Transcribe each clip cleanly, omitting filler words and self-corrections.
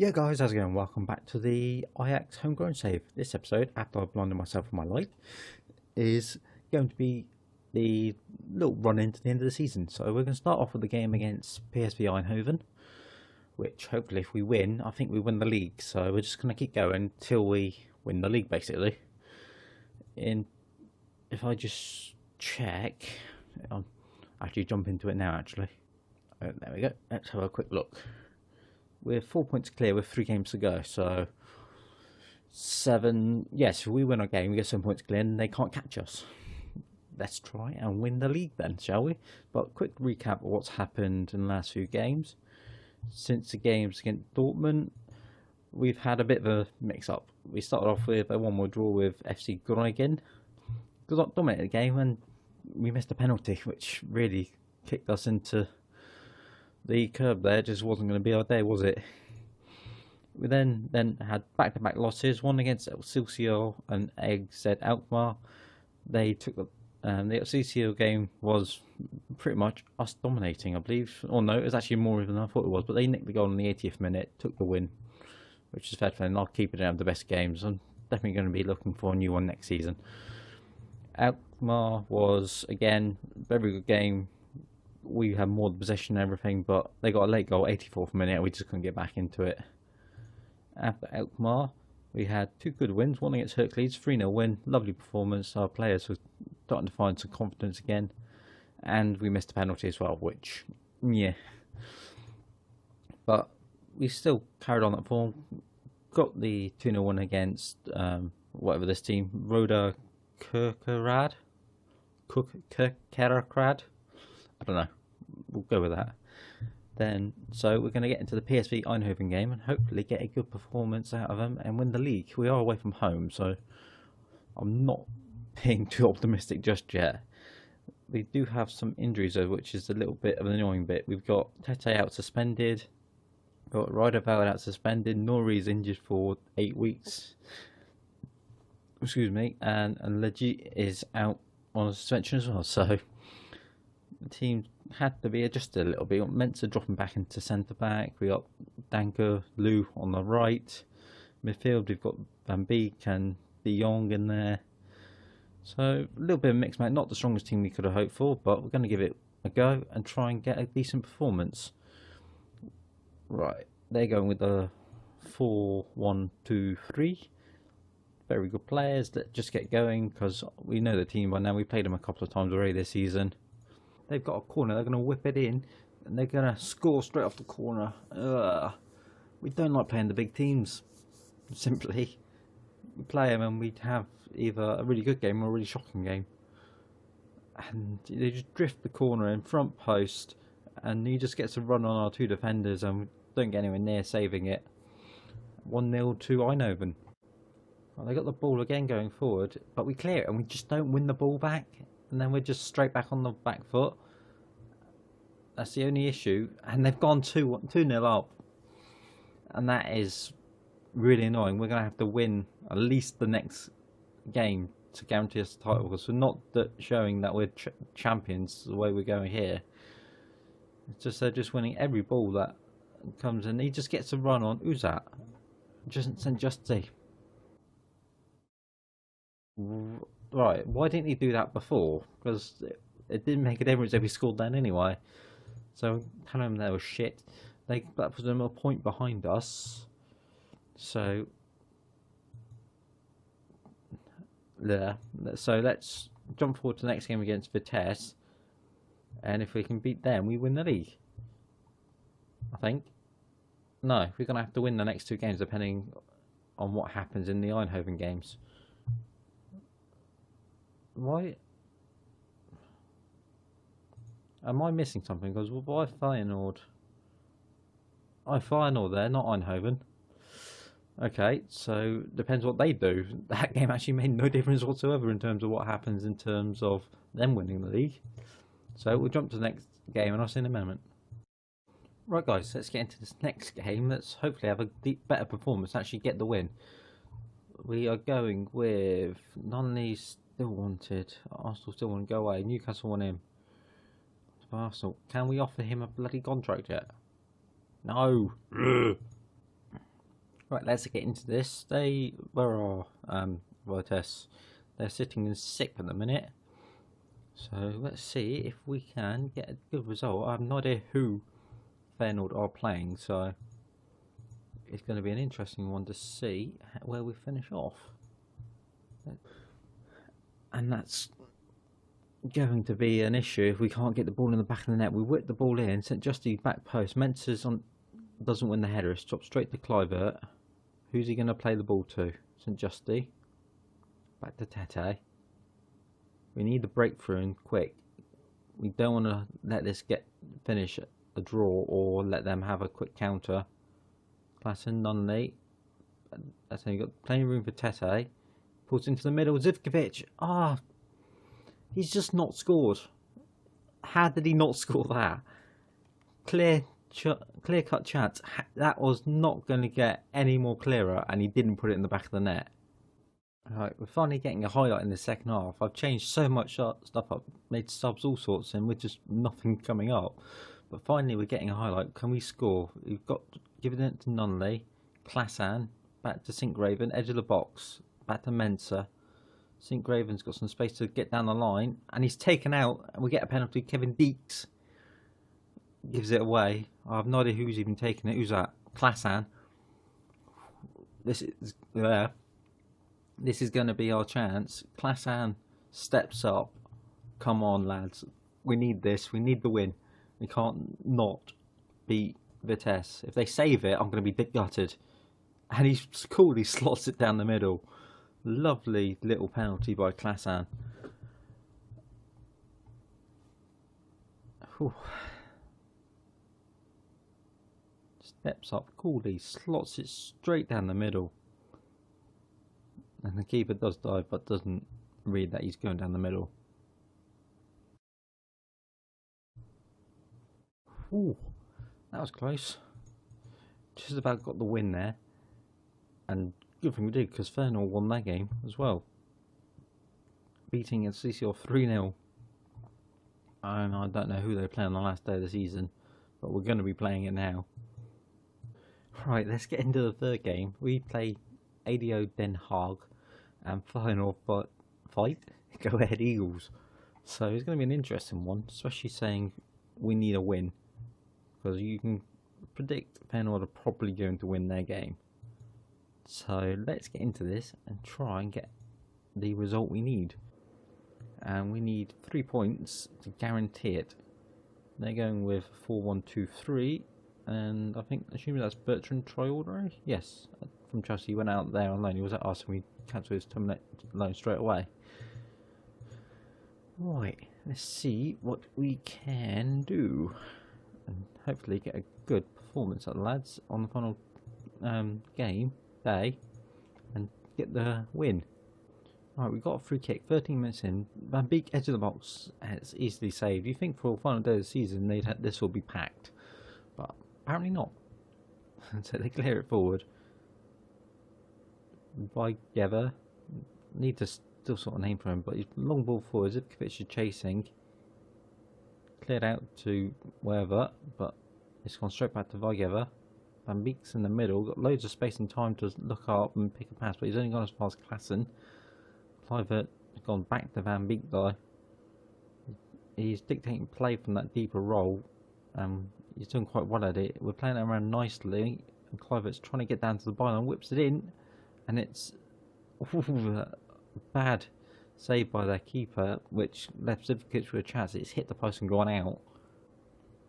Yeah guys, how's it going? Welcome back to the Ajax Homegrown save. This episode, after I've blinded myself with my light, is going to be the little run into the end of the season. So we're going to start off with the game against PSV Eindhoven, which hopefully if we win, I think we win the league. So we're just going to keep going until we win the league basically. If I just check, I'll actually jump into it now actually. Oh, there we go, let's have a quick look. We're 4 points clear with 3 games to go, so 7. Yes, if we win our game, we get 7 points clear, and they can't catch us. Let's try and win the league then, shall we? But quick recap of what's happened in the last few games. Since the games against Dortmund, we've had a bit of a mix-up. We started off with a 1-1 draw with FC Groningen. Dominated the game, and we missed a penalty, which really kicked us into the curb there. Just wasn't going to be our day, was it? We then had back-to-back losses, one against Excelsior and AFC Alkmaar. They took the Excelsior game was pretty much us dominating, I believe. Or no, it was actually more than I thought it was, but they nicked the goal in the 80th minute, took the win, which is fair play, and I'll keep it out of the best games. I'm definitely going to be looking for a new one next season. Alkmaar was, again, a very good game. We had more possession and everything, but they got a late goal, 84th minute, and we just couldn't get back into it. After Alkmaar, we had 2 good wins, one against Hercules, 3-0 win, lovely performance. Our players were starting to find some confidence again, and we missed a penalty as well, which, yeah. But we still carried on that form, got the 2-0 win against, whatever this team, Roda Kerkrade? I don't know. We'll go with that. So we're going to get into the PSV Eindhoven game and hopefully get a good performance out of them and win the league. We are away from home, so I'm not being too optimistic just yet. We do have some injuries though, which is a little bit of an annoying bit. We've got Tete out suspended, got Riederveld out suspended, Nori's injured for 8 weeks. Excuse me, and Legit is out on a suspension as well, so the team had to be adjusted a little bit. Mensah dropping back into centre back. We got Danker, Lou on the right. Midfield, we've got Van Beek and De Jong in there. So a little bit of mixed match. Not the strongest team we could have hoped for, but we're going to give it a go and try and get a decent performance. Right, they're going with the 4-1-2-3. Very good players that just get going because we know the team by now. We played them a couple of times already this season. They've got a corner, they're going to whip it in and they're going to score straight off the corner. We don't like playing the big teams, simply. We play them and we'd have either a really good game or a really shocking game. And they just drift the corner in front post and he just gets a run on our 2 defenders and we don't get anywhere near saving it. 1-0 to Eindhoven. Well, they got the ball again going forward, but we clear it and we just don't win the ball back. And then we're just straight back on the back foot. That's the only issue. And they've gone 2-0 up. And that is really annoying. We're going to have to win at least the next game to guarantee us the title. Because we're not showing that we're champions the way we're going here. It's just they're just winning every ball that comes in. He just gets a run on. Who's that? Just see. Right, why didn't he do that before? Because it didn't make a difference if he scored then anyway. So telling them they were shit. That put them a point behind us. So there. So let's jump forward to the next game against Vitesse. And if we can beat them, we win the league. I think. No, we're going to have to win the next 2 games depending on what happens in the Eindhoven games. Why am I missing something? Because why Feyenoord? Feyenoord there, not Eindhoven. Okay, so depends what they do. That game actually made no difference whatsoever in terms of what happens in terms of them winning the league. So we'll jump to the next game and I'll see you in a moment. Right guys, let's get into this next game. Let's hopefully have a better performance, actually get the win. We are going with Nunley still wanted. Arsenal still want to go away. Newcastle want him. Arsenal. Can we offer him a bloody contract yet? No. Right, let's get into this. Where are Vitesse? They're sitting in 6th at the minute. So let's see if we can get a good result. I have no idea who Feyenoord are playing, so it's going to be an interesting one to see where we finish off. And that's going to be an issue if we can't get the ball in the back of the net. We whip the ball in, St. Justy back post. Mensa's doesn't win the header. It's dropped straight to Kluivert. Who's he going to play the ball to? St. Justy. Back to Tete. We need the breakthrough and quick. We don't want to let this finish a draw or let them have a quick counter. Klassen, Nunley. That's only got plenty of room for Tete. Pulls into the middle. Zivkovic. He's just not scored. How did he not score that? Clear-cut chance. That was not going to get any more clearer, and he didn't put it in the back of the net. Right, we're finally getting a highlight in the second half. I've changed so much stuff up, made subs, all sorts, and with just nothing coming up. But finally, we're getting a highlight. Can we score? We've got given it to Nunley, Klassen, back to St. Graven, edge of the box, back to Mensa. St. Graven's got some space to get down the line, and he's taken out, and we get a penalty. Kevin Deeks gives it away. I have no idea who's even taken it. Who's that? Klassen. This is going to be our chance. Klassen steps up. Come on, lads. We need this. We need the win. We can't not beat Vitesse. If they save it, I'm going to be gutted. And he's cool. He slots it down the middle. Lovely little penalty by Klassen. Steps up coolly, slots it straight down the middle. And the keeper does dive, but doesn't read that he's going down the middle. Ooh, that was close. Just about got the win there. And good thing we did, because Feyenoord won that game as well. Beating CCR 3-0. And I don't know who they play on the last day of the season, but we're going to be playing it now. Right, let's get into the third game. We play ADO Den Haag and Feyenoord fight Go Ahead Eagles. So it's going to be an interesting one, especially saying we need a win, because you can predict Feyenoord are probably going to win their game. So let's get into this and try and get the result we need. And we need 3 points to guarantee it. They're going with 4-1-2-3, and I think, assuming that's Bertrand Traoré, yes, from Chelsea. He went out there on loan. He was at us, and we cancelled his terminate loan straight away. Right, let's see what we can do, and hopefully get a good performance at the lads on the final game day, and get the win. Right, we got a free kick, 13 minutes in. Van Beek, edge of the box, it's easily saved. You think for a final day of the season this will be packed, but apparently not. So they clear it forward. By Gever, need to still sort of name for him, but he's long ball forward. Zivkovic is chasing. Cleared out to wherever, but it's gone straight back to Vajeva. Van Beek's in the middle, got loads of space and time to look up and pick a pass, but he's only gone as far as Klassen. Kluivert has gone back to Van Beek though. He's dictating play from that deeper role. He's doing quite well at it. We're playing it around nicely, and Kluivert's trying to get down to the byline, whips it in, and it's bad save by their keeper, which left Zivkovic with a chance. It's hit the post and gone out.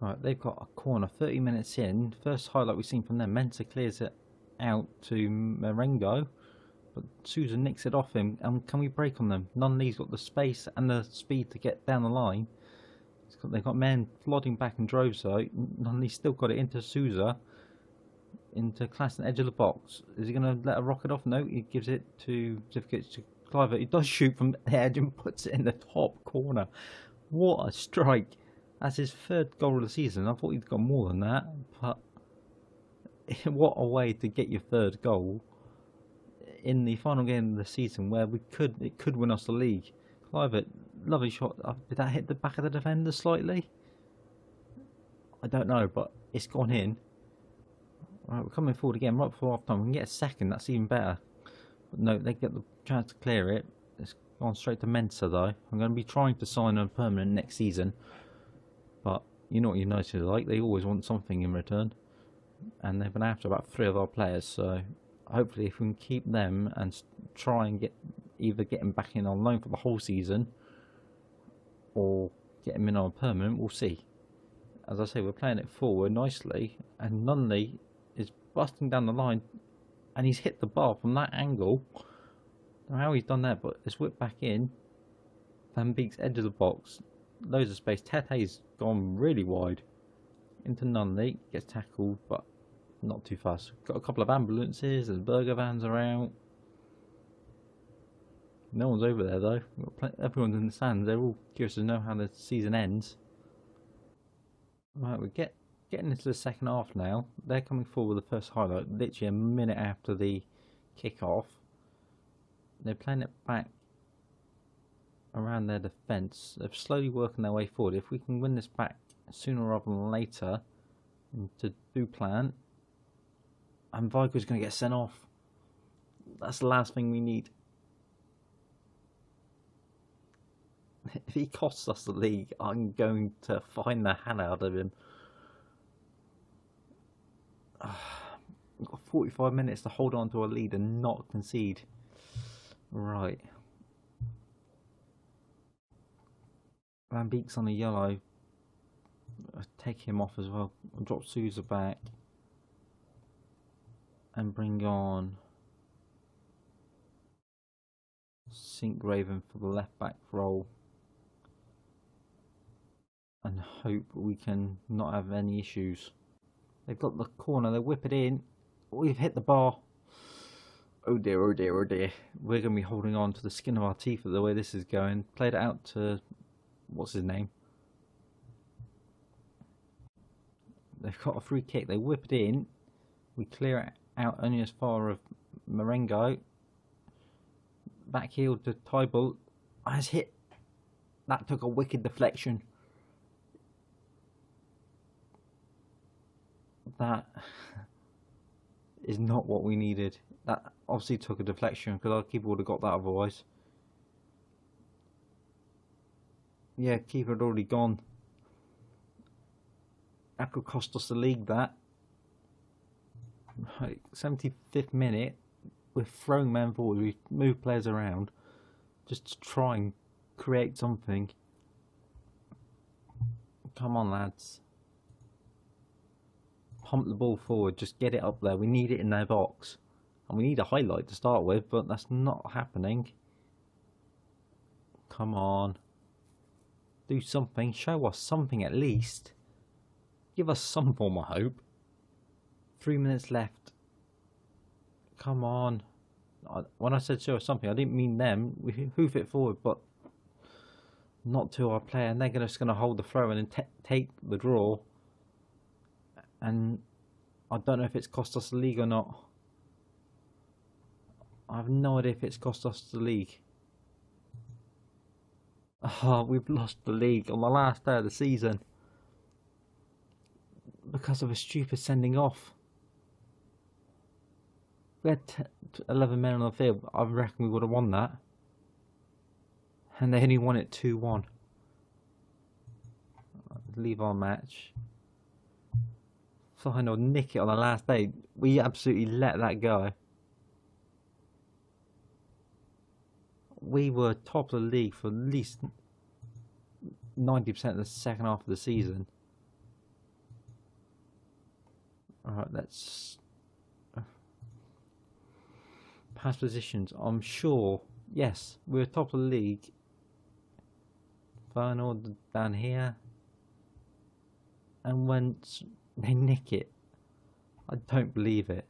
Right, they've got a corner 30 minutes in. First highlight we've seen from them. Mensa clears it out to Marengo, but Sousa nicks it off him. And can we break on them? Nunley's got the space and the speed to get down the line. They've got men flooding back in droves though. Nunley's still got it into Sousa, into Klassen, edge of the box. Is he going to let a rocket off? No, he gives it to Zivkovic, to Kluivert. He does shoot from the edge and puts it in the top corner. What a strike. That's his third goal of the season. I thought he'd got more than that, but what a way to get your third goal in the final game of the season, where it could win us the league. Kluivert, lovely shot. Did that hit the back of the defender slightly? I don't know, but it's gone in. Right, we're coming forward again right before half time. We can get a second, that's even better. But no, they get the chance to clear it. It's gone straight to Mensa though. I'm going to be trying to sign a permanent next season. But you know what United are like, they always want something in return. And they've been after about 3 of our players, so hopefully if we can keep them and try and get them back in on loan for the whole season or get them in on a permanent, we'll see. As I say, we're playing it forward nicely, and Nunley is busting down the line, and he's hit the bar from that angle. I don't know how he's done that, but it's whipped back in. Van Beek's edge of the box, loads of space. Tete's gone really wide into Nunley, gets tackled, but not too fast. Got a couple of ambulances and burger vans around. No one's over there though. Everyone's in the stands. They're all curious to know how the season ends. Right, we're getting into the second half now. They're coming forward with the first highlight, literally a minute after the kick-off. They're playing it back around their defence. They're slowly working their way forward. If we can win this back sooner rather than later into Duplan, and Vigo's going to get sent off. That's the last thing we need. If he costs us the league, I'm going to find the hell out of him. We've got 45 minutes to hold on to a lead and not concede. Right. Van Beek's on a yellow. I'll take him off as well. I'll drop Sousa back. And bring on Sinkgraven for the left back role. And hope we can not have any issues. They've got the corner, they whip it in. We've hit the bar. Oh dear, oh dear, oh dear. We're going to be holding on to the skin of our teeth at the way this is going. Played it out to, what's his name? They've got a free kick, they whip it in. We clear it out only as far as Marengo. Back heel to Tybalt. Has hit. That took a wicked deflection. That is not what we needed. That obviously took a deflection because our keeper would have got that otherwise. Yeah, keeper had already gone. That could cost us the league, that. Right, 75th minute. We're throwing men forward. We move players around just to try and create something. Come on, lads. Pump the ball forward, just get it up there. We need it in their box. And we need a highlight to start with, but that's not happening. Come on. Do something, show us something at least. Give us some form of hope. 3 minutes left. Come on. When I said show us something, I didn't mean them. We hoof it forward, but not to our player. And they're just going to hold the throw and then take the draw. And I don't know if it's cost us the league or not. I have no idea if it's cost us the league. Oh, we've lost the league on the last day of the season. Because of a stupid sending off. We had 11 men on the field. I reckon we would have won that. And they only won it 2-1. Leave our match. Fine, or nick it on the last day. We absolutely let that go. We were top of the league for at least 90% of the second half of the season. Alright, let's past positions. I'm sure, yes, we were top of the league. Feyenoord down here. And when they nick it, I don't believe it.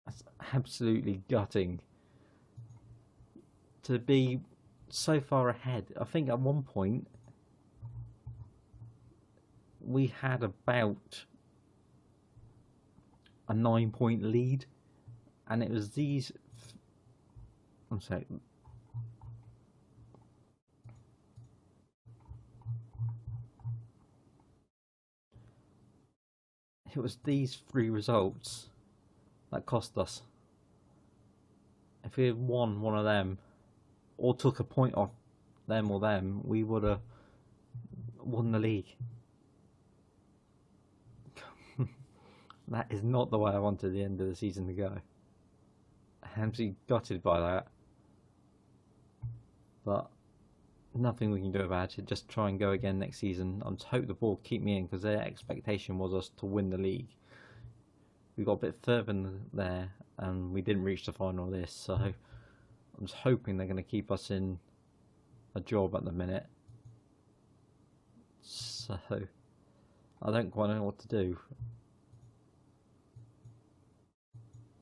That's absolutely gutting. To be so far ahead. I think at one point we had about a 9-point lead, and it was these. One sec. It was these 3 results that cost us. If we had won one of them, or took a point off them or them, we would have won the league. That is not the way I wanted the end of the season to go. I'm absolutely gutted by that. But nothing we can do about it. Just try and go again next season. I just hope the board keep me in, because their expectation was us to win the league. We got a bit further than there and we didn't reach the final of this, so I'm just hoping they're going to keep us in a job at the minute. So I don't quite know what to do.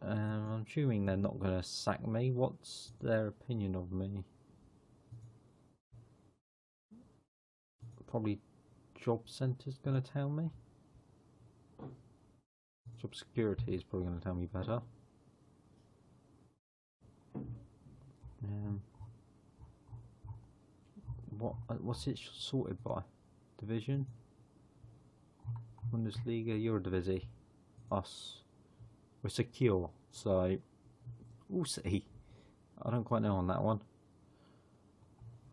I'm assuming they're not going to sack me. What's their opinion of me? Probably job centre's going to tell me. Job security is probably going to tell me better. What's it sorted by? Division? Bundesliga, Eredivisie. Us. We're secure, so we'll see. I don't quite know on that one.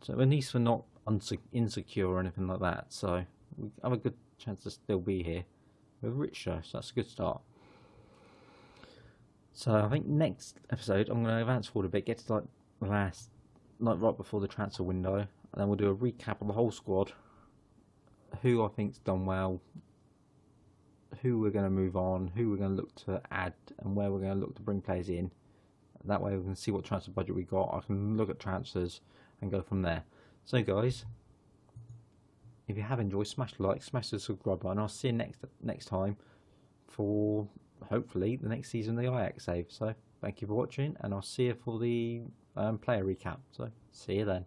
So at least we're not insecure or anything like that, so we have a good chance to still be here. We're rich though, so that's a good start. So I think next episode I'm going to advance forward a bit, get to like right before the transfer window, and then we'll do a recap of the whole squad, who I think's done well, who we're going to move on, who we're going to look to add, and where we're going to look to bring players in. That way we can see what transfer budget we got. I can look at transfers and go from there. So guys, if you have enjoyed, smash the like, smash the subscribe button. I'll see you next time for hopefully the next season of the Ajax save. So thank you for watching, and I'll see you for the player recap. So see you then.